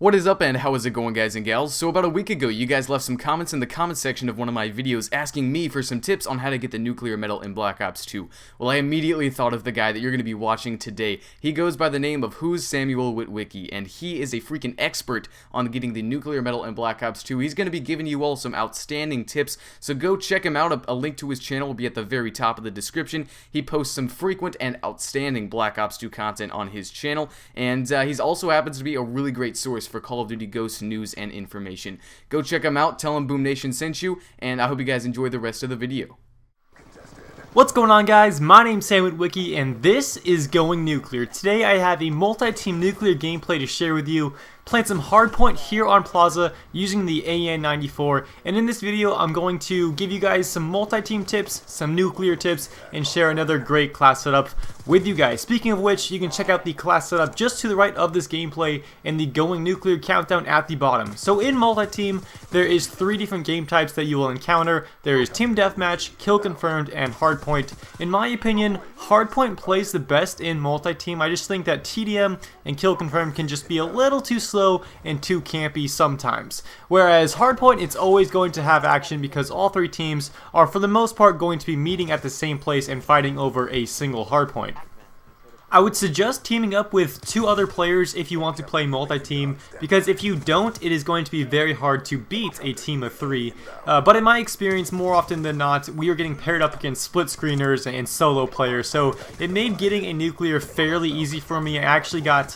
What is up and how is it going, guys and gals? So about a week ago, you guys left some comments in the comment section of one of my videos asking me for some tips on how to get the nuclear medal in Black Ops 2. Well, I immediately thought of the guy that you're going to be watching today. He goes by the name of WhosSamuelWitwicky, and he is a freaking expert on getting the nuclear medal in Black Ops 2. He's going to be giving you all some outstanding tips, so go check him out. A link to his channel will be at the very top of the description. He posts some frequent and outstanding Black Ops 2 content on his channel, and he's also happens to be a really great source for Call of Duty Ghosts news and information. Go check him out, tell him Boom Nation sent you, and I hope you guys enjoy the rest of the video. What's going on, guys? My name's WhosSamuelWitwicky and this is Going Nuclear. Today I have a multi-team nuclear gameplay to share with you, playing some hardpoint here on Plaza using the AN-94, and in this video I'm going to give you guys some multi-team tips, some nuclear tips, and share another great class setup with you guys. Speaking of which, you can check out the class setup just to the right of this gameplay and the Going Nuclear countdown at the bottom. So in multi-team, there is 3 different game types that you will encounter. There is Team Deathmatch, Kill Confirmed, and Hardpoint. In my opinion, Hardpoint plays the best in multi-team. I just think that TDM and Kill Confirmed can just be a little too slow and too campy sometimes. Whereas Hardpoint, it's always going to have action because all 3 teams are for the most part going to be meeting at the same place and fighting over a single hardpoint. I would suggest teaming up with 2 other players if you want to play multi-team, because if you don't, it is going to be very hard to beat a team of 3. But in my experience, more often than not, we are getting paired up against split screeners and solo players, so it made getting a nuclear fairly easy for me. I actually got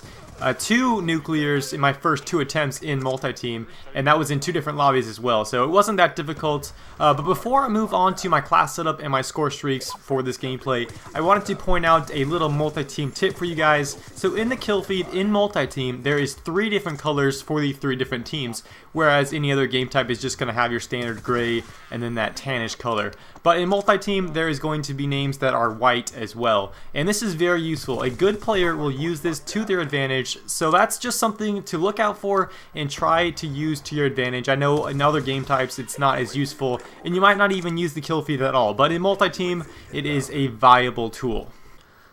2 nuclears in my first 2 attempts in multi-team, and that was in 2 different lobbies as well, so it wasn't that difficult. But before I move on to my class setup and my score streaks for this gameplay, I wanted to point out a little multi-team tip for you guys. So in the kill feed in multi-team, there is 3 different colors for the 3 different teams, whereas any other game type is just going to have your standard gray and then that tannish color. But in multi-team, there is going to be names that are white as well, and this is very useful. A good player will use this to their advantage, so that's just something to look out for and try to use to your advantage. I know in other game types it's not as useful, and you might not even use the kill feed at all, but in multi-team, it is a viable tool.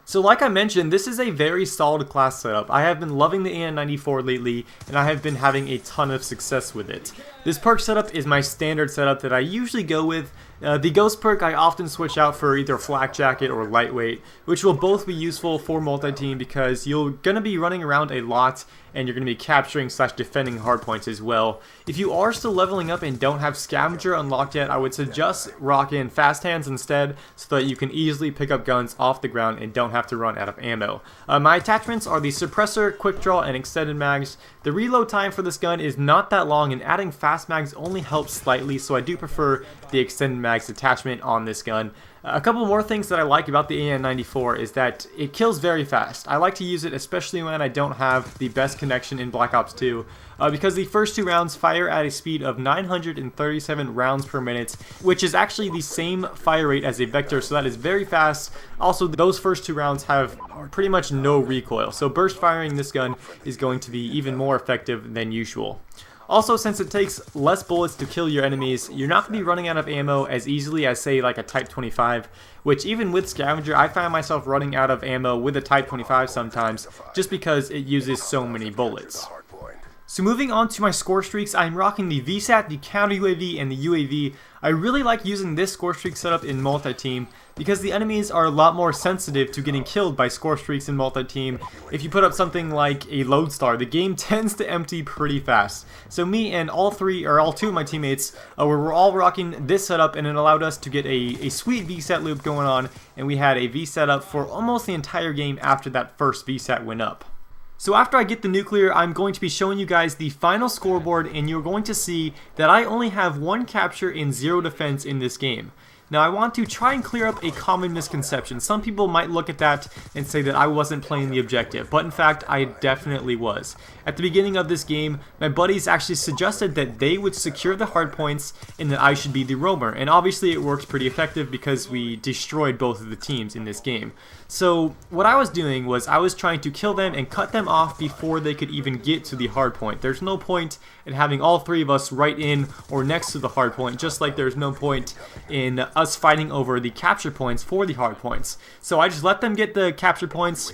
So like I mentioned, this is a very solid class setup. I have been loving the AN-94 lately, and I have been having a ton of success with it. This perk setup is my standard setup that I usually go with. The Ghost perk I often switch out for either Flak Jacket or Lightweight, which will both be useful for multi-team because you're going to be running around a lot and you're going to be capturing / defending hardpoints as well. If you are still leveling up and don't have Scavenger unlocked yet, I would suggest rocking Fast Hands instead so that you can easily pick up guns off the ground and don't have to run out of ammo. My attachments are the Suppressor, Quick Draw, and Extended Mags. The reload time for this gun is not that long, and adding Fast Mags only helps slightly, so I do prefer the Extended Mags attachment on this gun. A couple more things that I like about the AN-94 is that it kills very fast. I like to use it especially when I don't have the best connection in Black Ops 2 because the first 2 rounds fire at a speed of 937 rounds per minute, which is actually the same fire rate as a Vector, so that is very fast. Also, those first 2 rounds have pretty much no recoil, so burst firing this gun is going to be even more effective than usual. Also, since it takes less bullets to kill your enemies, you're not going to be running out of ammo as easily as, say, like a Type 25, which even with Scavenger, I find myself running out of ammo with a Type 25 sometimes, just because it uses so many bullets. So moving on to my score streaks, I'm rocking the VSAT, the counter UAV, and the UAV. I really like using this score streak setup in multi-team because the enemies are a lot more sensitive to getting killed by score streaks in multi-team. If you put up something like a Lodestar, the game tends to empty pretty fast. So me and all 2 of my teammates were all rocking this setup, and it allowed us to get a sweet VSAT loop going on, and we had a VSAT up for almost the entire game after that first VSAT went up. So after I get the nuclear, I'm going to be showing you guys the final scoreboard, and you're going to see that I only have 1 capture and 0 defense in this game. Now I want to try and clear up a common misconception. Some people might look at that and say that I wasn't playing the objective, but in fact I definitely was. At the beginning of this game, my buddies actually suggested that they would secure the hardpoints and that I should be the roamer, and obviously it worked pretty effective because we destroyed both of the teams in this game. So what I was doing was I was trying to kill them and cut them off before they could even get to the hardpoint. There's no point in having all 3 of us right in or next to the hardpoint, just like there's no point in us fighting over the capture points for the hardpoints. So I just let them get the capture points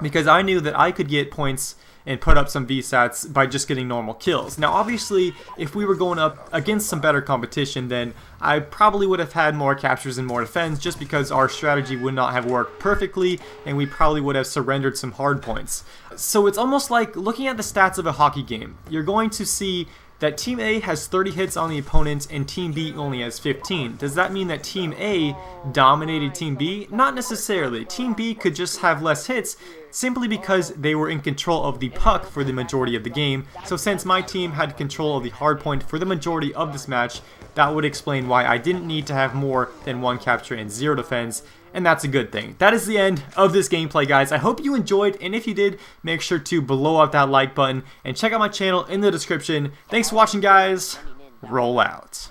because I knew that I could get points and put up some VSATs by just getting normal kills. Now obviously, if we were going up against some better competition, then I probably would have had more captures and more defense, just because our strategy would not have worked perfectly and we probably would have surrendered some hard points. So it's almost like looking at the stats of a hockey game. You're going to see that Team A has 30 hits on the opponent and Team B only has 15. Does that mean that Team A dominated Team B? Not necessarily. Team B could just have less hits simply because they were in control of the puck for the majority of the game. So since my team had control of the hard point for the majority of this match, that would explain why I didn't need to have more than 1 capture and 0 defense. And that's a good thing. That is the end of this gameplay, guys. I hope you enjoyed, and if you did, make sure to blow up that like button and check out my channel in the description. Thanks for watching, guys. Roll out.